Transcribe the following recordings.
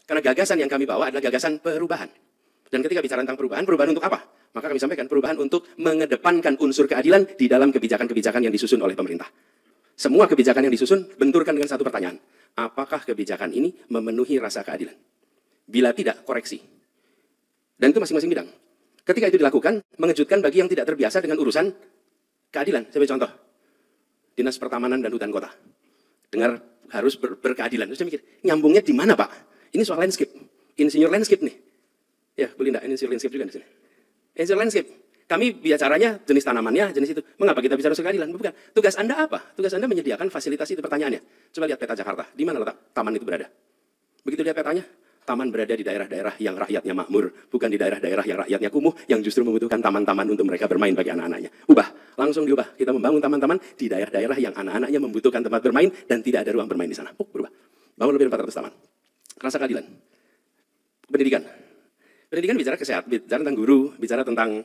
Karena gagasan yang kami bawa adalah gagasan perubahan. Dan ketika bicara tentang perubahan, perubahan untuk apa? Maka kami sampaikan perubahan untuk mengedepankan unsur keadilan di dalam kebijakan-kebijakan yang disusun oleh pemerintah. Semua kebijakan yang disusun benturkan dengan satu pertanyaan. Apakah kebijakan ini memenuhi rasa keadilan? Bila tidak, koreksi. Dan itu masing-masing bidang. Ketika itu dilakukan, mengejutkan bagi yang tidak terbiasa dengan urusan keadilan. Saya beri contoh. Dinas Pertamanan dan Hutan Kota. Dengar harus berkeadilan. Terus saya mikir, nyambungnya di mana Pak? Ini soal landscape. Insinyur landscape nih. Ya, Bu Linda, insinyur landscape juga di sini. Insinyur landscape. Kami bicaranya jenis tanamannya, jenis itu. Mengapa kita bicara soal keadilan? Bukan. Tugas Anda apa? Tugas Anda menyediakan fasilitas itu pertanyaannya. Coba lihat peta Jakarta. Di mana letak taman itu berada? Begitu lihat petanya, taman berada di daerah-daerah yang rakyatnya makmur, bukan di daerah-daerah yang rakyatnya kumuh, yang justru membutuhkan taman-taman untuk mereka bermain bagi anak-anaknya. Ubah, langsung diubah. Kita membangun taman-taman di daerah-daerah yang anak-anaknya membutuhkan tempat bermain dan tidak ada ruang bermain di sana. Berubah. Bangun lebih dari 400 taman. Rasa keadilan. Pendidikan. Pendidikan bicara kesehatan, bicara tentang guru, bicara tentang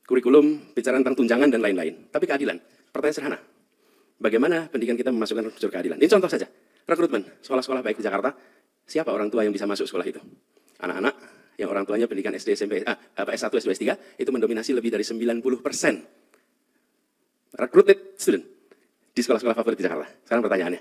kurikulum, bicara tentang tunjangan dan lain-lain. Tapi keadilan, pertanyaan sederhana. Bagaimana pendidikan kita memasukkan unsur keadilan? Ini contoh saja. Rekrutmen, sekolah-sekolah baik di Jakarta, siapa orang tua yang bisa masuk sekolah itu? Anak-anak yang orang tuanya pendidikan SD, SMP, S1, S2, S3, itu mendominasi lebih dari 90% recruited student di sekolah-sekolah favorit di Jakarta. Sekarang pertanyaannya,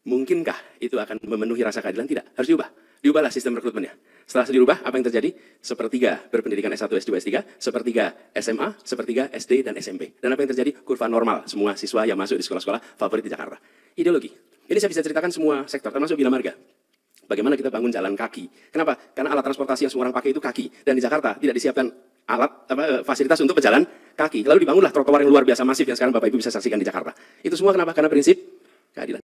mungkinkah itu akan memenuhi rasa keadilan? Tidak, harus diubah. Diubahlah sistem rekrutmennya. Setelah dirubah, apa yang terjadi? Sepertiga berpendidikan S1, S2, S3, sepertiga SMA, sepertiga SD dan SMP. Dan apa yang terjadi? Kurva normal, semua siswa yang masuk di sekolah-sekolah favorit di Jakarta. Ideologi. Ini saya bisa ceritakan semua sektor, termasuk Bina Marga. Bagaimana kita bangun jalan kaki. Kenapa? Karena alat transportasi yang semua orang pakai itu kaki. Dan di Jakarta tidak disiapkan fasilitas untuk pejalan kaki. Lalu dibangunlah trotoar yang luar biasa masif yang sekarang Bapak Ibu bisa saksikan di Jakarta. Itu semua kenapa? Karena prinsip keadilan.